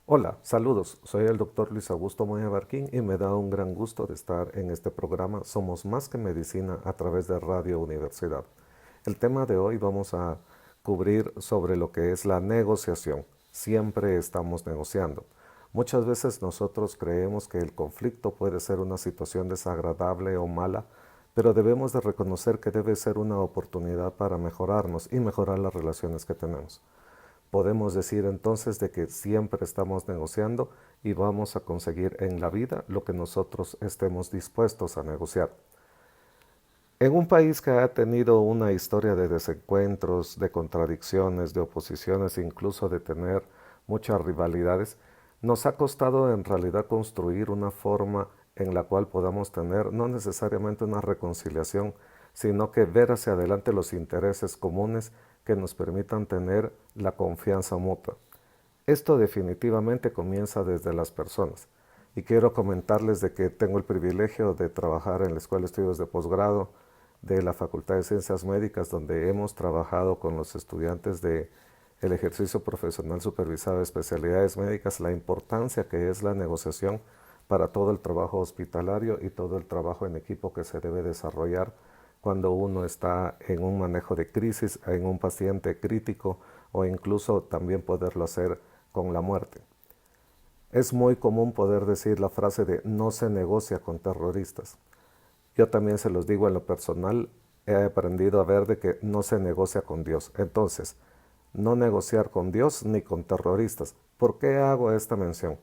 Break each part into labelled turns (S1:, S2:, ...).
S1: Hola, saludos. Soy el doctor Luis Augusto Moya Barquín y me da un gran gusto de estar en este programa Somos Más que Medicina a través de Radio Universidad. El tema de hoy vamos a cubrir sobre lo que es la negociación. Siempre estamos negociando. Muchas veces nosotros creemos que el conflicto puede ser una situación desagradable o mala, pero debemos de reconocer que debe ser una oportunidad para mejorarnos y mejorar las relaciones que tenemos. Podemos decir entonces de que siempre estamos negociando y vamos a conseguir en la vida lo que nosotros estemos dispuestos a negociar. En un país que ha tenido una historia de desencuentros, de contradicciones, de oposiciones, incluso de tener muchas rivalidades, nos ha costado en realidad construir una forma en la cual podamos tener no necesariamente una reconciliación, sino que ver hacia adelante los intereses comunes que nos permitan tener la confianza mutua. Esto definitivamente comienza desde las personas. Y quiero comentarles de que tengo el privilegio de trabajar en la Escuela de Estudios de Posgrado de la Facultad de Ciencias Médicas, donde hemos trabajado con los estudiantes de el ejercicio profesional supervisado de especialidades médicas, la importancia que es la negociación para todo el trabajo hospitalario y todo el trabajo en equipo que se debe desarrollar cuando uno está en un manejo de crisis, en un paciente crítico o incluso también poderlo hacer con la muerte. Es muy común poder decir la frase de no se negocia con terroristas. Yo también se los digo en lo personal, he aprendido a ver de que no se negocia con Dios. Entonces, no negociar con Dios ni con terroristas. ¿Por qué hago esta mención?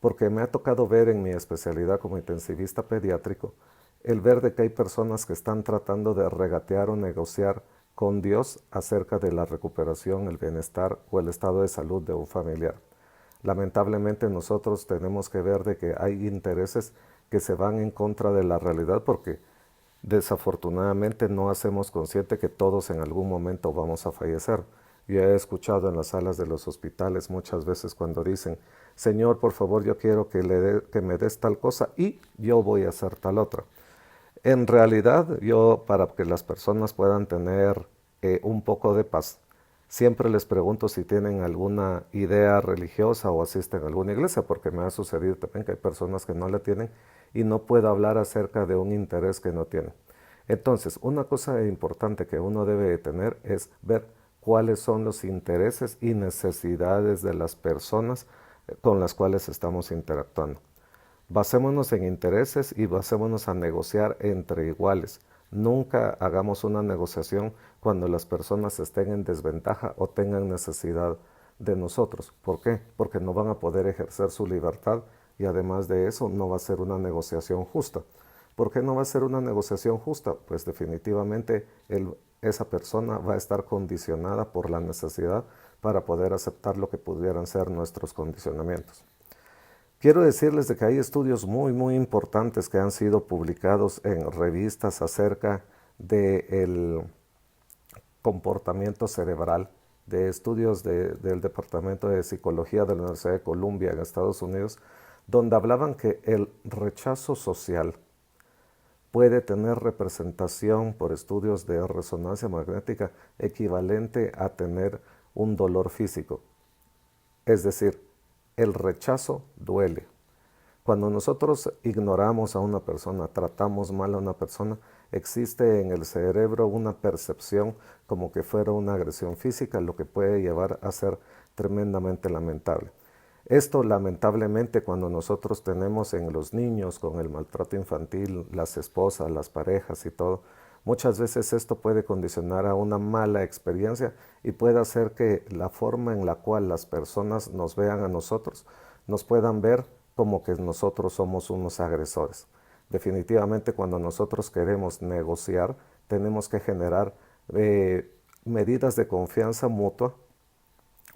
S1: Porque me ha tocado ver en mi especialidad como intensivista pediátrico el ver de que hay personas que están tratando de regatear o negociar con Dios acerca de la recuperación, el bienestar o el estado de salud de un familiar. Lamentablemente nosotros tenemos que ver de que hay intereses que se van en contra de la realidad porque desafortunadamente no hacemos consciente que todos en algún momento vamos a fallecer. Yo he escuchado en las salas de los hospitales muchas veces cuando dicen, Señor, por favor, yo quiero que me des tal cosa y yo voy a hacer tal otra. En realidad, yo para que las personas puedan tener un poco de paz, siempre les pregunto si tienen alguna idea religiosa o asisten a alguna iglesia, porque me ha sucedido también que hay personas que no la tienen y no puedo hablar acerca de un interés que no tienen. Entonces, una cosa importante que uno debe de tener es ver cuáles son los intereses y necesidades de las personas con las cuales estamos interactuando. Basémonos en intereses y basémonos a negociar entre iguales. Nunca hagamos una negociación cuando las personas estén en desventaja o tengan necesidad de nosotros. ¿Por qué? Porque no van a poder ejercer su libertad y además de eso no va a ser una negociación justa. ¿Por qué no va a ser una negociación justa? Pues definitivamente esa persona va a estar condicionada por la necesidad para poder aceptar lo que pudieran ser nuestros condicionamientos. Quiero decirles de que hay estudios muy importantes que han sido publicados en revistas acerca del comportamiento cerebral, de estudios del Departamento de Psicología de la Universidad de Columbia en Estados Unidos, donde hablaban que el rechazo social puede tener representación por estudios de resonancia magnética equivalente a tener un dolor físico. Es decir, el rechazo duele. Cuando nosotros ignoramos a una persona, tratamos mal a una persona, existe en el cerebro una percepción como que fuera una agresión física, lo que puede llevar a ser tremendamente lamentable. Esto lamentablemente cuando nosotros tenemos en los niños con el maltrato infantil, las esposas, las parejas y todo, muchas veces esto puede condicionar a una mala experiencia y puede hacer que la forma en la cual las personas nos vean a nosotros, nos puedan ver como que nosotros somos unos agresores. Definitivamente cuando nosotros queremos negociar, tenemos que generar medidas de confianza mutua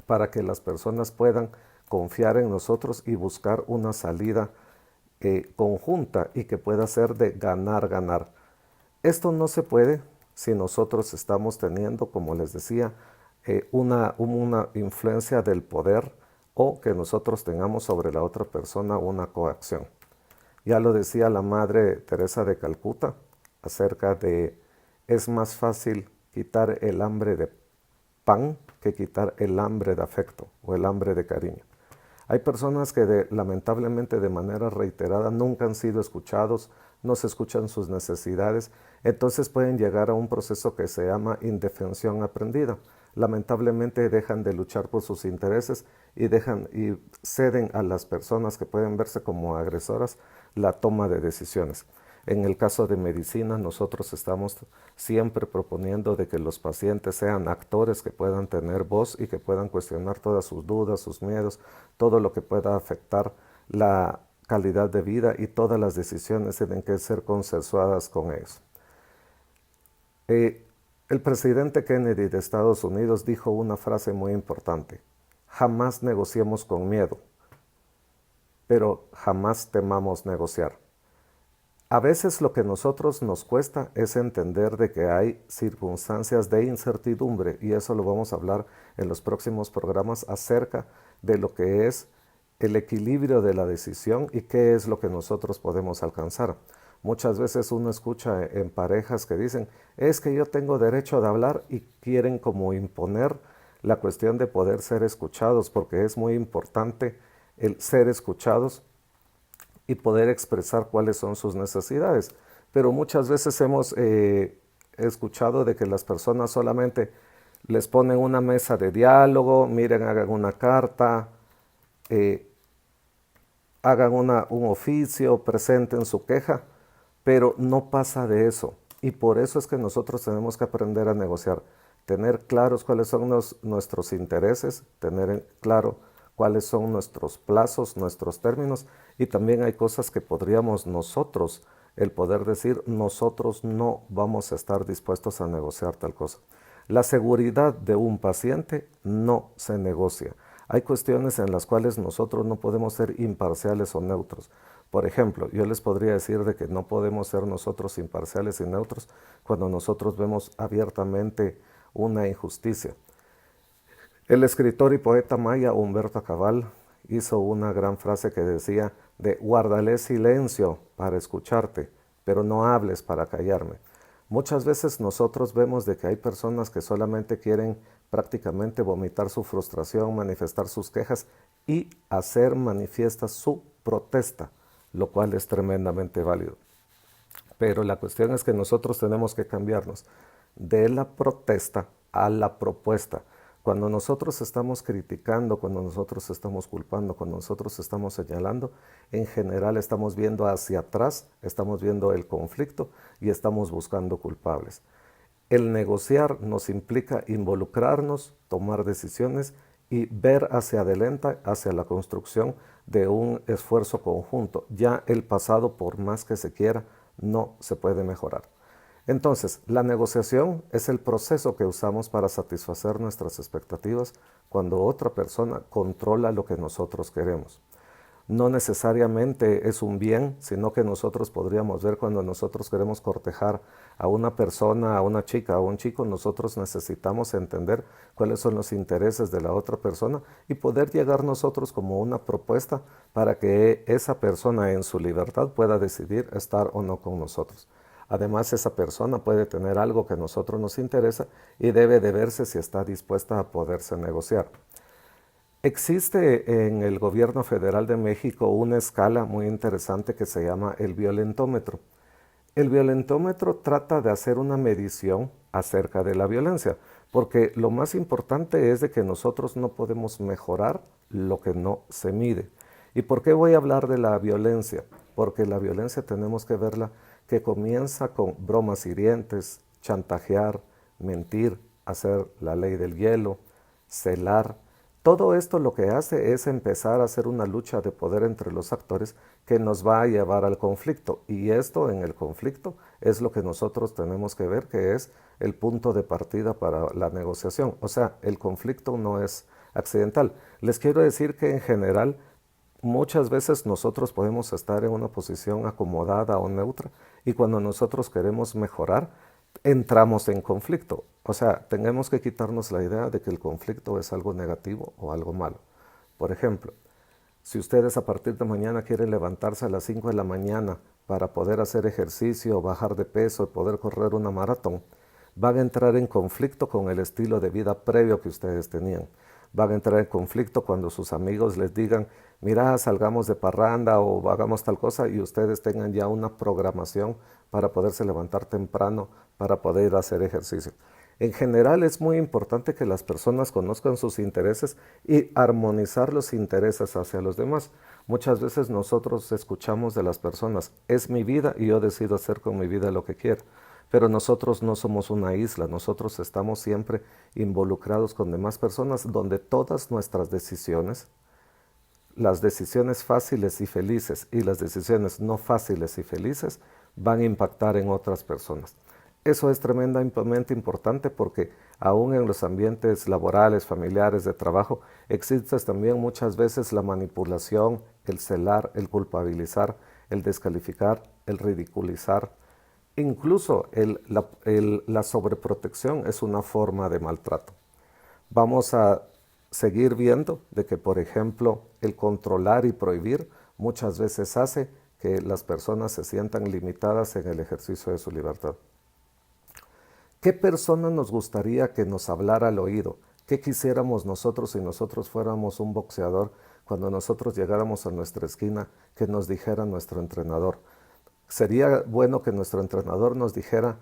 S1: para que las personas puedan confiar en nosotros y buscar una salida conjunta y que pueda ser de ganar, ganar. Esto no se puede si nosotros estamos teniendo, como les decía, una influencia del poder o que nosotros tengamos sobre la otra persona una coacción. Ya lo decía la Madre Teresa de Calcuta acerca de es más fácil quitar el hambre de pan que quitar el hambre de afecto o el hambre de cariño. Hay personas que lamentablemente de manera reiterada nunca han sido escuchados, no se escuchan sus necesidades, entonces pueden llegar a un proceso que se llama indefensión aprendida. Lamentablemente dejan de luchar por sus intereses y ceden a las personas que pueden verse como agresoras la toma de decisiones. En el caso de medicina, nosotros estamos siempre proponiendo de que los pacientes sean actores que puedan tener voz y que puedan cuestionar todas sus dudas, sus miedos, todo lo que pueda afectar la calidad de vida, y todas las decisiones tienen que ser consensuadas con ellos. El presidente Kennedy de Estados Unidos dijo una frase muy importante: jamás negociemos con miedo, pero jamás temamos negociar. A veces lo que a nosotros nos cuesta es entender de que hay circunstancias de incertidumbre, y eso lo vamos a hablar en los próximos programas acerca de lo que es el equilibrio de la decisión y qué es lo que nosotros podemos alcanzar. Muchas veces uno escucha en parejas que dicen: es que yo tengo derecho de hablar, y quieren como imponer la cuestión de poder ser escuchados, porque es muy importante el ser escuchados y poder expresar cuáles son sus necesidades. Pero muchas veces hemos escuchado de que las personas solamente les ponen una mesa de diálogo, miren, hagan una carta, hagan un oficio, presenten su queja, pero no pasa de eso. Y por eso es que nosotros tenemos que aprender a negociar, tener claros cuáles son nuestros intereses, tener claro cuáles son nuestros plazos, nuestros términos, y también hay cosas que podríamos nosotros, el poder decir: nosotros no vamos a estar dispuestos a negociar tal cosa. La seguridad de un paciente no se negocia. Hay cuestiones en las cuales nosotros no podemos ser imparciales o neutros. Por ejemplo, yo les podría decir de que no podemos ser nosotros imparciales y neutros cuando nosotros vemos abiertamente una injusticia. El escritor y poeta maya Humberto Cabal hizo una gran frase que decía de: guardaré silencio para escucharte, pero no hables para callarme. Muchas veces nosotros vemos de que hay personas que solamente quieren prácticamente vomitar su frustración, manifestar sus quejas y hacer manifiesta su protesta, lo cual es tremendamente válido. Pero la cuestión es que nosotros tenemos que cambiarnos de la protesta a la propuesta. Cuando nosotros estamos criticando, cuando nosotros estamos culpando, cuando nosotros estamos señalando, en general estamos viendo hacia atrás, estamos viendo el conflicto y estamos buscando culpables. El negociar nos implica involucrarnos, tomar decisiones y ver hacia adelante, hacia la construcción de un esfuerzo conjunto. Ya el pasado, por más que se quiera, no se puede mejorar. Entonces, la negociación es el proceso que usamos para satisfacer nuestras expectativas cuando otra persona controla lo que nosotros queremos. No necesariamente es un bien, sino que nosotros podríamos ver cuando nosotros queremos cortejar a una persona, a una chica, a un chico, nosotros necesitamos entender cuáles son los intereses de la otra persona y poder llegar nosotros como una propuesta para que esa persona en su libertad pueda decidir estar o no con nosotros. Además, esa persona puede tener algo que a nosotros nos interesa y debe de verse si está dispuesta a poderse negociar. Existe en el gobierno federal de México una escala muy interesante que se llama el violentómetro. El violentómetro trata de hacer una medición acerca de la violencia, porque lo más importante es de que nosotros no podemos mejorar lo que no se mide. ¿Y por qué voy a hablar de la violencia? Porque la violencia tenemos que verla que comienza con bromas hirientes, chantajear, mentir, hacer la ley del hielo, celar. Todo esto lo que hace es empezar a hacer una lucha de poder entre los actores que nos va a llevar al conflicto. Y esto en el conflicto es lo que nosotros tenemos que ver, que es el punto de partida para la negociación. O sea, el conflicto no es accidental. Les quiero decir que en general muchas veces nosotros podemos estar en una posición acomodada o neutra y cuando nosotros queremos mejorar, entramos en conflicto. O sea, tenemos que quitarnos la idea de que el conflicto es algo negativo o algo malo. Por ejemplo, si ustedes a partir de mañana quieren levantarse a las 5 de la mañana para poder hacer ejercicio, bajar de peso y poder correr una maratón, van a entrar en conflicto con el estilo de vida previo que ustedes tenían. van a entrar en conflicto cuando sus amigos les digan, mira, salgamos de parranda o hagamos tal cosa y ustedes tengan ya una programación para poderse levantar temprano, para poder hacer ejercicio. En general es muy importante que las personas conozcan sus intereses y armonizar los intereses hacia los demás. Muchas veces nosotros escuchamos de las personas, es mi vida y yo decido hacer con mi vida lo que quiero. Pero nosotros no somos una isla, nosotros estamos siempre involucrados con demás personas donde todas nuestras decisiones, las decisiones fáciles y felices y las decisiones no fáciles y felices van a impactar en otras personas. Eso es tremendamente importante porque aún en los ambientes laborales, familiares, de trabajo, existe también muchas veces la manipulación, el celar, el culpabilizar, el descalificar, el ridiculizar. Incluso la sobreprotección es una forma de maltrato. Vamos a seguir viendo de que, por ejemplo, el controlar y prohibir muchas veces hace que las personas se sientan limitadas en el ejercicio de su libertad. ¿Qué persona nos gustaría que nos hablara al oído? ¿Qué quisiéramos nosotros si nosotros fuéramos un boxeador cuando nosotros llegáramos a nuestra esquina que nos dijera nuestro entrenador? Sería bueno que nuestro entrenador nos dijera,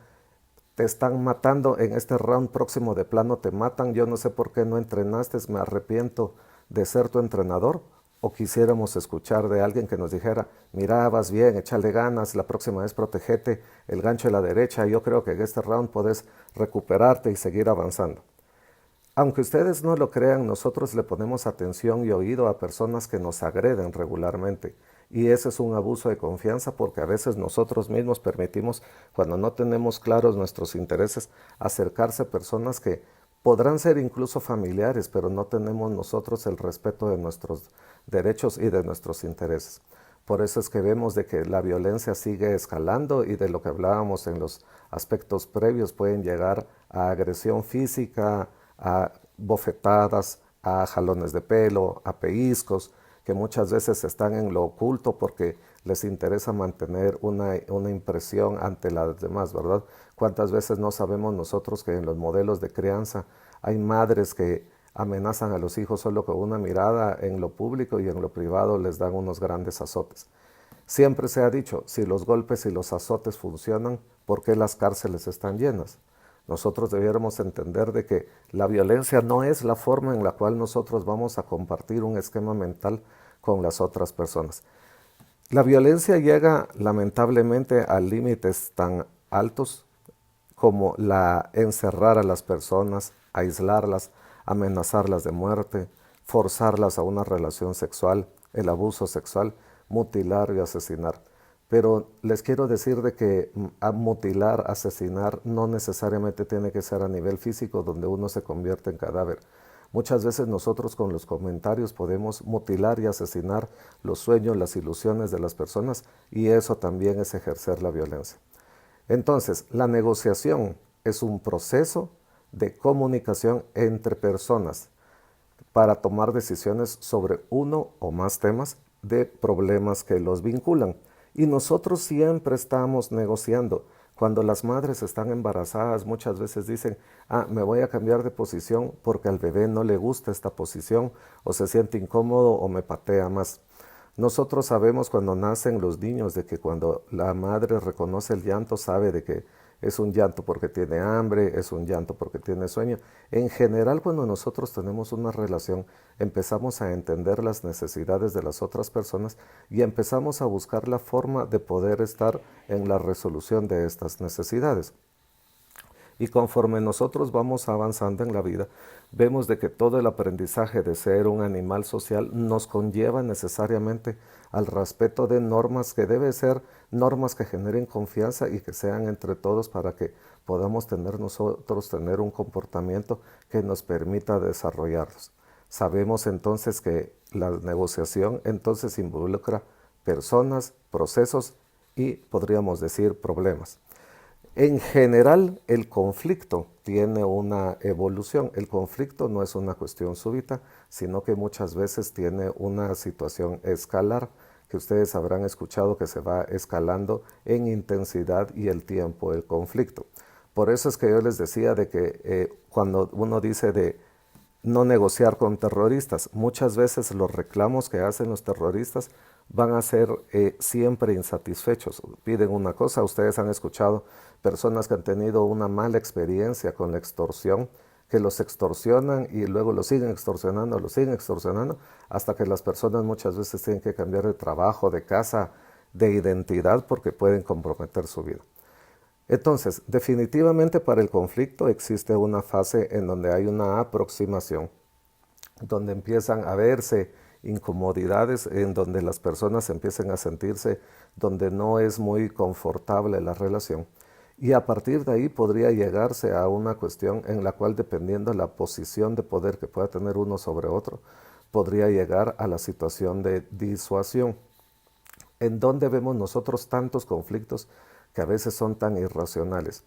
S1: te están matando en este round próximo, de plano te matan, yo no sé por qué no entrenaste, me arrepiento de ser tu entrenador. O quisiéramos escuchar de alguien que nos dijera, mira, vas bien, échale ganas, la próxima vez protegete el gancho de la derecha, yo creo que en este round puedes recuperarte y seguir avanzando. Aunque ustedes no lo crean, nosotros le ponemos atención y oído a personas que nos agreden regularmente. Y ese es un abuso de confianza porque a veces nosotros mismos permitimos, cuando no tenemos claros nuestros intereses, acercarse a personas que podrán ser incluso familiares, pero no tenemos nosotros el respeto de nuestros derechos y de nuestros intereses. Por eso es que vemos de que la violencia sigue escalando y de lo que hablábamos en los aspectos previos pueden llegar a agresión física, a bofetadas, a jalones de pelo, a pellizcos, que muchas veces están en lo oculto porque les interesa mantener una impresión ante las demás, ¿verdad? ¿Cuántas veces no sabemos nosotros que en los modelos de crianza hay madres que amenazan a los hijos solo con una mirada en lo público y en lo privado les dan unos grandes azotes? Siempre se ha dicho, si los golpes y los azotes funcionan, ¿por qué las cárceles están llenas? Nosotros debiéramos entender de que la violencia no es la forma en la cual nosotros vamos a compartir un esquema mental con las otras personas. La violencia llega lamentablemente a límites tan altos como la encerrar a las personas, aislarlas, amenazarlas de muerte, forzarlas a una relación sexual, el abuso sexual, mutilar y asesinar. Pero les quiero decir de que mutilar, asesinar, no necesariamente tiene que ser a nivel físico donde uno se convierte en cadáver. Muchas veces nosotros con los comentarios podemos mutilar y asesinar los sueños, las ilusiones de las personas y eso también es ejercer la violencia. Entonces, la negociación es un proceso de comunicación entre personas para tomar decisiones sobre uno o más temas de problemas que los vinculan. Y nosotros siempre estamos negociando. Cuando las madres están embarazadas, muchas veces dicen, me voy a cambiar de posición porque al bebé no le gusta esta posición o se siente incómodo o me patea más. Nosotros sabemos cuando nacen los niños de que cuando la madre reconoce el llanto sabe de que es un llanto porque tiene hambre, es un llanto porque tiene sueño. En general, cuando nosotros tenemos una relación, empezamos a entender las necesidades de las otras personas y empezamos a buscar la forma de poder estar en la resolución de estas necesidades. Y conforme nosotros vamos avanzando en la vida, vemos de que todo el aprendizaje de ser un animal social nos conlleva necesariamente al respeto de normas que deben ser normas que generen confianza y que sean entre todos para que podamos tener un comportamiento que nos permita desarrollarlos. Sabemos entonces que la negociación entonces involucra personas, procesos y podríamos decir problemas. En general, el conflicto tiene una evolución. El conflicto no es una cuestión súbita, sino que muchas veces tiene una situación escalar, que ustedes habrán escuchado que se va escalando en intensidad y el tiempo del conflicto. Por eso es que yo les decía de que cuando uno dice de no negociar con terroristas. Muchas veces los reclamos que hacen los terroristas van a ser siempre insatisfechos. Piden una cosa, ustedes han escuchado personas que han tenido una mala experiencia con la extorsión, que los extorsionan y luego los siguen extorsionando, hasta que las personas muchas veces tienen que cambiar de trabajo, de casa, de identidad, porque pueden comprometer su vida. Entonces, definitivamente para el conflicto existe una fase en donde hay una aproximación, donde empiezan a verse incomodidades, en donde las personas empiezan a sentirse donde no es muy confortable la relación. Y a partir de ahí podría llegarse a una cuestión en la cual, dependiendo de la posición de poder que pueda tener uno sobre otro, podría llegar a la situación de disuasión. ¿En dónde vemos nosotros tantos conflictos que a veces son tan irracionales?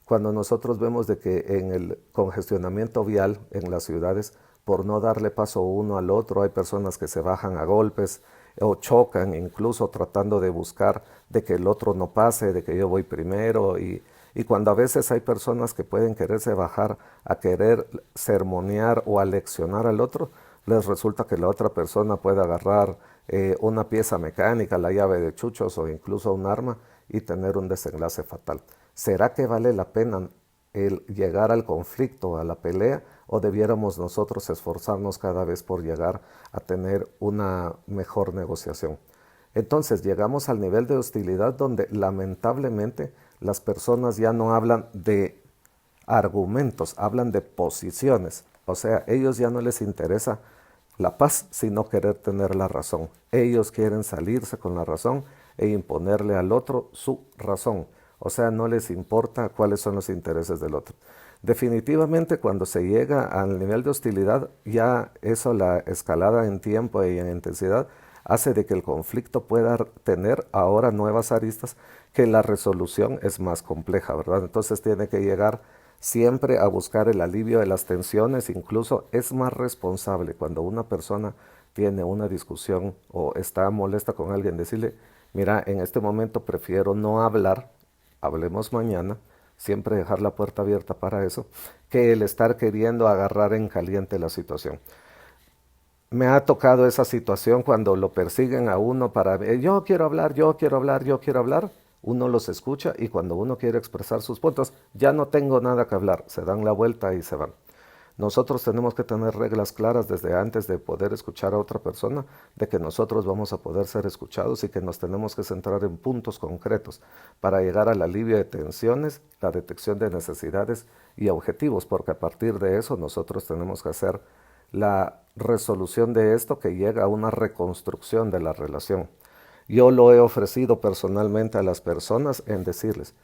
S1: Cuando nosotros vemos de que en el congestionamiento vial en las ciudades, por no darle paso uno al otro, hay personas que se bajan a golpes o chocan, incluso tratando de buscar de que el otro no pase, de que yo voy primero, y cuando a veces hay personas que pueden quererse bajar a querer sermonear o aleccionar al otro, les resulta que la otra persona puede agarrar una pieza mecánica, la llave de chuchos o incluso un arma y tener un desenlace fatal. ¿Será que vale la pena el llegar al conflicto, a la pelea, o debiéramos nosotros esforzarnos cada vez por llegar a tener una mejor negociación? Entonces llegamos al nivel de hostilidad donde lamentablemente las personas ya no hablan de argumentos, hablan de posiciones. O sea, ellos ya no les interesa la paz, sino querer tener la razón. Ellos quieren salirse con la razón e imponerle al otro su razón. O sea, no les importa cuáles son los intereses del otro. Definitivamente, cuando se llega al nivel de hostilidad, ya eso, la escalada en tiempo y en intensidad, hace de que el conflicto pueda tener ahora nuevas aristas, que la resolución es más compleja, ¿verdad? Entonces tiene que llegar siempre a buscar el alivio de las tensiones. Incluso es más responsable cuando una persona tiene una discusión o está molesta con alguien, decirle: mira, en este momento prefiero no hablar, hablemos mañana, siempre dejar la puerta abierta para eso, que el estar queriendo agarrar en caliente la situación. Me ha tocado esa situación cuando lo persiguen a uno para yo quiero hablar, yo quiero hablar, yo quiero hablar. Uno los escucha y cuando uno quiere expresar sus puntos, ya no tengo nada que hablar, se dan la vuelta y se van. Nosotros tenemos que tener reglas claras desde antes de poder escuchar a otra persona, de que nosotros vamos a poder ser escuchados y que nos tenemos que centrar en puntos concretos para llegar al alivio de tensiones, la detección de necesidades y objetivos, porque a partir de eso nosotros tenemos que hacer la resolución de esto, que llega a una reconstrucción de la relación. Yo lo he ofrecido personalmente a las personas en decirles: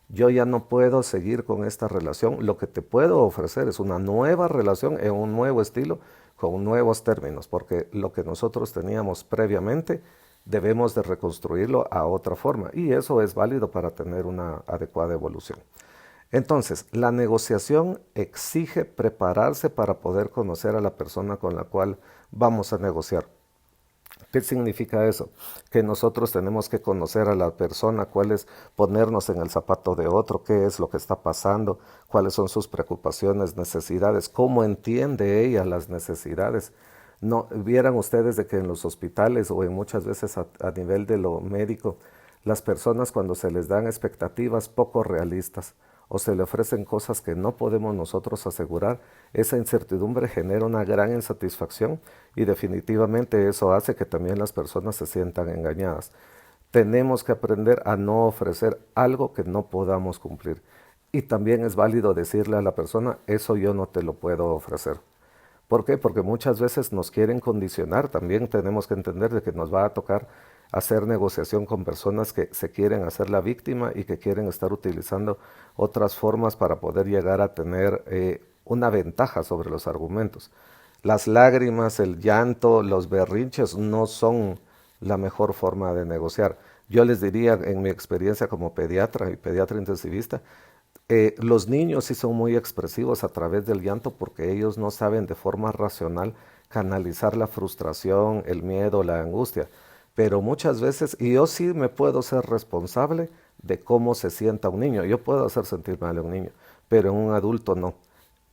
S1: yo ya no puedo seguir con esta relación, lo que te puedo ofrecer es una nueva relación en un nuevo estilo, con nuevos términos, porque lo que nosotros teníamos previamente debemos de reconstruirlo a otra forma, y eso es válido para tener una adecuada evolución. Entonces, la negociación exige prepararse para poder conocer a la persona con la cual vamos a negociar. ¿Qué significa eso? Que nosotros tenemos que conocer a la persona, cuál es, ponernos en el zapato de otro, qué es lo que está pasando, cuáles son sus preocupaciones, necesidades, cómo entiende ella las necesidades. No, vieran ustedes de que en los hospitales o en muchas veces a nivel de lo médico, las personas, cuando se les dan expectativas poco realistas o se le ofrecen cosas que no podemos nosotros asegurar, esa incertidumbre genera una gran insatisfacción y definitivamente eso hace que también las personas se sientan engañadas. Tenemos que aprender a no ofrecer algo que no podamos cumplir. Y también es válido decirle a la persona: eso yo no te lo puedo ofrecer. ¿Por qué? Porque muchas veces nos quieren condicionar. También tenemos que entender de que nos va a tocar hacer negociación con personas que se quieren hacer la víctima y que quieren estar utilizando otras formas para poder llegar a tener una ventaja sobre los argumentos. Las lágrimas, el llanto, los berrinches no son la mejor forma de negociar. Yo les diría, en mi experiencia como pediatra y pediatra intensivista, los niños sí son muy expresivos a través del llanto, porque ellos no saben de forma racional canalizar la frustración, el miedo, la angustia. Pero muchas veces, y yo sí me puedo ser responsable de cómo se sienta un niño. Yo puedo hacer sentir mal a un niño, pero en un adulto no.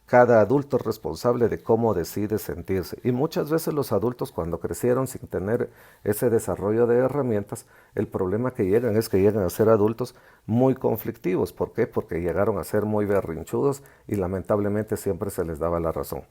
S1: Cada adulto es responsable de cómo decide sentirse. Y muchas veces los adultos, cuando crecieron sin tener ese desarrollo de herramientas, el problema que llegan es que llegan a ser adultos muy conflictivos. ¿Por qué? Porque llegaron a ser muy berrinchudos y lamentablemente siempre se les daba la razón.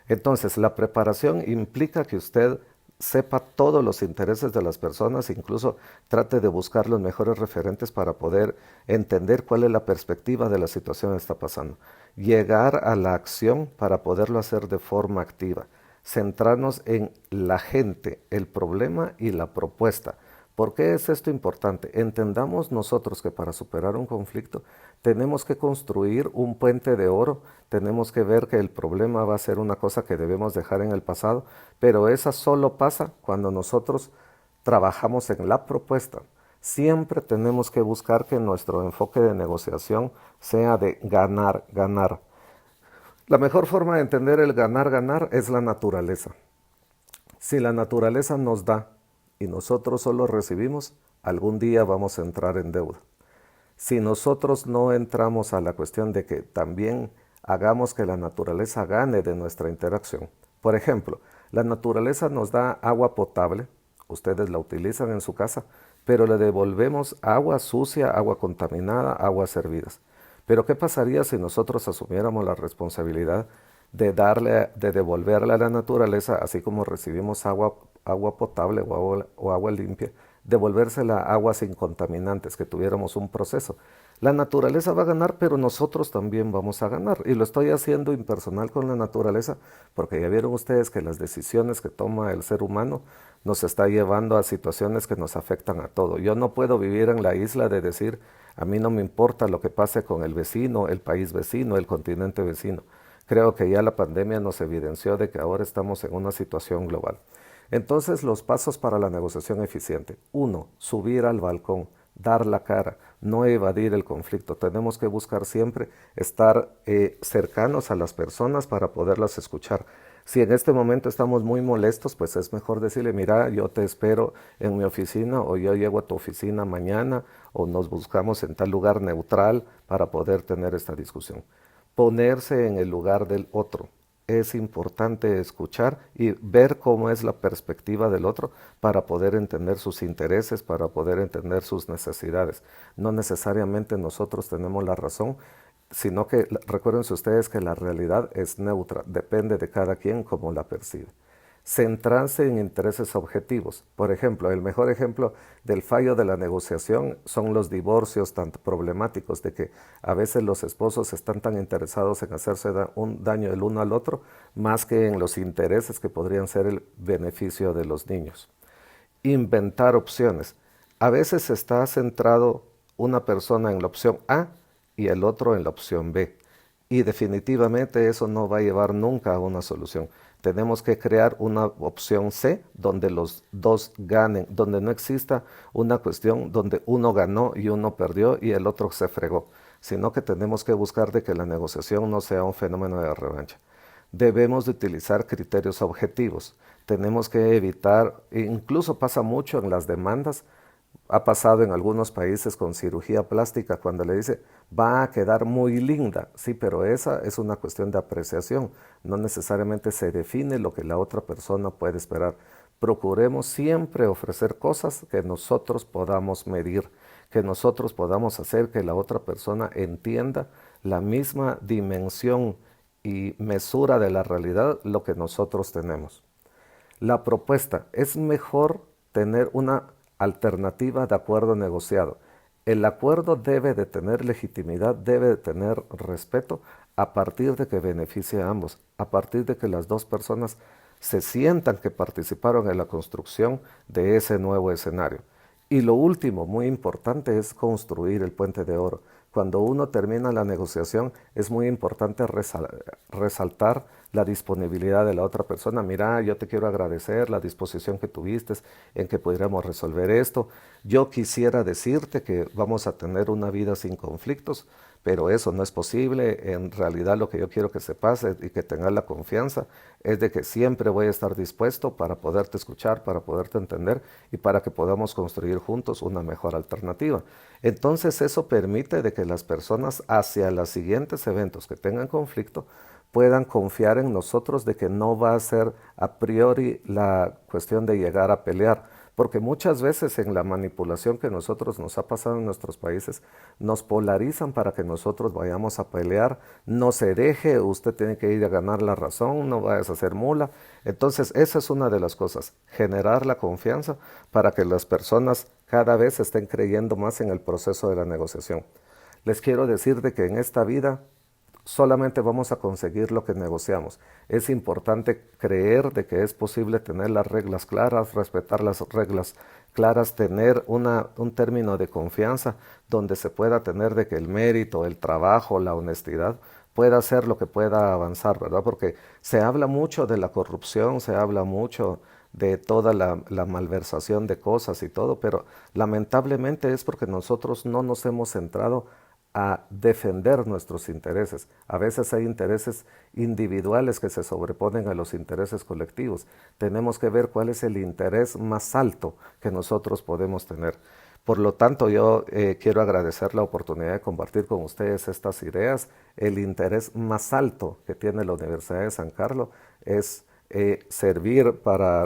S1: Entonces, la preparación implica que usted sepa todos los intereses de las personas, incluso trate de buscar los mejores referentes para poder entender cuál es la perspectiva de la situación que está pasando. Llegar a la acción para poderlo hacer de forma activa. Centrarnos en la gente, el problema y la propuesta. ¿Por qué es esto importante? Entendamos nosotros que para superar un conflicto tenemos que construir un puente de oro, tenemos que ver que el problema va a ser una cosa que debemos dejar en el pasado, pero esa solo pasa cuando nosotros trabajamos en la propuesta. Siempre tenemos que buscar que nuestro enfoque de negociación sea de ganar, ganar. La mejor forma de entender el ganar, ganar es la naturaleza. Si la naturaleza nos da y nosotros solo recibimos, algún día vamos a entrar en deuda. Si nosotros no entramos a la cuestión de que también hagamos que la naturaleza gane de nuestra interacción. Por ejemplo, la naturaleza nos da agua potable, ustedes la utilizan en su casa, pero le devolvemos agua sucia, agua contaminada, aguas hervidas. Pero ¿qué pasaría si nosotros asumiéramos la responsabilidad de devolverle a la naturaleza, así como recibimos agua potable o agua limpia, devolvérsela a agua sin contaminantes, que tuviéramos un proceso? La naturaleza va a ganar, pero nosotros también vamos a ganar. Y lo estoy haciendo impersonal con la naturaleza, porque ya vieron ustedes que las decisiones que toma el ser humano nos está llevando a situaciones que nos afectan a todo. Yo no puedo vivir en la isla de decir, a mí no me importa lo que pase con el vecino, el país vecino, el continente vecino. Creo que ya la pandemia nos evidenció de que ahora estamos en una situación global. Entonces, los pasos para la negociación eficiente. 1. Subir al balcón, dar la cara, no evadir el conflicto. Tenemos que buscar siempre estar cercanos a las personas para poderlas escuchar. Si en este momento estamos muy molestos, pues es mejor decirle, mira, yo te espero en mi oficina, o yo llego a tu oficina mañana, o nos buscamos en tal lugar neutral para poder tener esta discusión. Ponerse en el lugar del otro. Es importante escuchar y ver cómo es la perspectiva del otro para poder entender sus intereses, para poder entender sus necesidades. No necesariamente nosotros tenemos la razón, sino que recuérdense ustedes que la realidad es neutra, depende de cada quien cómo la percibe. Centrarse en intereses objetivos. Por ejemplo, el mejor ejemplo del fallo de la negociación son los divorcios tan problemáticos, de que a veces los esposos están tan interesados en hacerse un daño el uno al otro, más que en los intereses que podrían ser el beneficio de los niños. Inventar opciones. A veces está centrado una persona en la opción A y el otro en la opción B. Y definitivamente eso no va a llevar nunca a una solución. Tenemos que crear una opción C donde los dos ganen, donde no exista una cuestión donde uno ganó y uno perdió y el otro se fregó, sino que tenemos que buscar de que la negociación no sea un fenómeno de revancha. Debemos de utilizar criterios objetivos. Tenemos que evitar, incluso pasa mucho en las demandas, ha pasado en algunos países con cirugía plástica cuando le dice va a quedar muy linda. Sí, pero esa es una cuestión de apreciación. No necesariamente se define lo que la otra persona puede esperar. Procuremos siempre ofrecer cosas que nosotros podamos medir, que nosotros podamos hacer que la otra persona entienda la misma dimensión y mesura de la realidad lo que nosotros tenemos. La propuesta. Es mejor tener una alternativa de acuerdo negociado. El acuerdo debe de tener legitimidad, debe de tener respeto a partir de que beneficie a ambos, a partir de que las dos personas se sientan que participaron en la construcción de ese nuevo escenario. Y lo último, muy importante, es construir el puente de oro. Cuando uno termina la negociación, es muy importante resaltar la disponibilidad de la otra persona. Mira, yo te quiero agradecer la disposición que tuviste en que pudiéramos resolver esto. Yo quisiera decirte que vamos a tener una vida sin conflictos, pero eso no es posible. En realidad lo que yo quiero que sepas y que tengas la confianza es de que siempre voy a estar dispuesto para poderte escuchar, para poderte entender y para que podamos construir juntos una mejor alternativa. Entonces eso permite de que las personas hacia los siguientes eventos que tengan conflicto puedan confiar en nosotros de que no va a ser a priori la cuestión de llegar a pelear. Porque muchas veces en la manipulación que nosotros nos ha pasado en nuestros países, nos polarizan para que nosotros vayamos a pelear, no se deje, usted tiene que ir a ganar la razón, no vayas a ser mula. Entonces esa es una de las cosas, generar la confianza para que las personas cada vez estén creyendo más en el proceso de la negociación. Les quiero decir de que en esta vida solamente vamos a conseguir lo que negociamos. Es importante creer de que es posible tener las reglas claras, respetar las reglas claras, tener un término de confianza donde se pueda tener de que el mérito, el trabajo, la honestidad pueda ser lo que pueda avanzar, ¿verdad? Porque se habla mucho de la corrupción, se habla mucho de toda la malversación de cosas y todo, pero lamentablemente es porque nosotros no nos hemos centrado a defender nuestros intereses. A veces hay intereses individuales que se sobreponen a los intereses colectivos. Tenemos que ver cuál es el interés más alto que nosotros podemos tener. Por lo tanto, yo quiero agradecer la oportunidad de compartir con ustedes estas ideas. El interés más alto que tiene la Universidad de San Carlos es servir para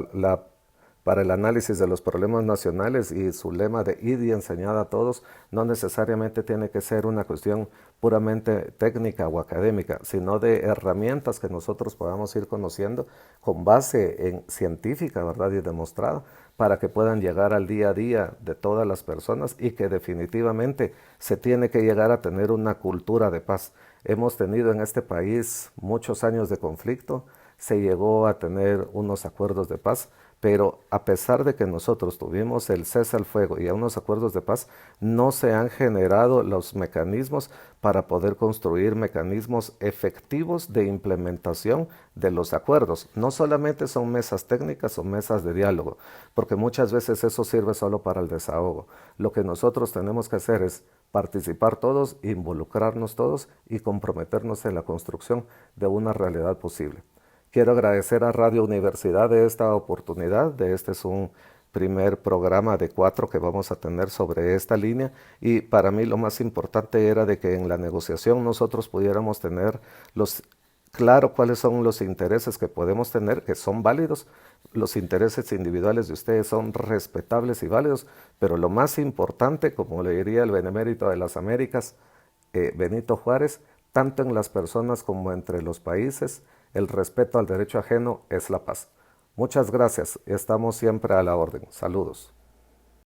S1: el análisis de los problemas nacionales, y su lema de ir y enseñar a todos no necesariamente tiene que ser una cuestión puramente técnica o académica, sino de herramientas que nosotros podamos ir conociendo con base en científica, ¿verdad? Y demostrada, para que puedan llegar al día a día de todas las personas, y que definitivamente se tiene que llegar a tener una cultura de paz. Hemos tenido en este país muchos años de conflicto, se llegó a tener unos acuerdos de paz, pero a pesar de que nosotros tuvimos el cese al fuego y unos acuerdos de paz, no se han generado los mecanismos para poder construir mecanismos efectivos de implementación de los acuerdos. No solamente son mesas técnicas o mesas de diálogo, porque muchas veces eso sirve solo para el desahogo. Lo que nosotros tenemos que hacer es participar todos, involucrarnos todos y comprometernos en la construcción de una realidad posible. Quiero agradecer a Radio Universidad de esta oportunidad. Este es un primer programa de 4 que vamos a tener sobre esta línea, y para mí lo más importante era de que en la negociación nosotros pudiéramos tener claro cuáles son los intereses que podemos tener, que son válidos. Los intereses individuales de ustedes son respetables y válidos, pero lo más importante, como le diría el benemérito de las Américas, Benito Juárez, tanto en las personas como entre los países, el respeto al derecho ajeno es la paz. Muchas gracias, estamos siempre a la orden. Saludos.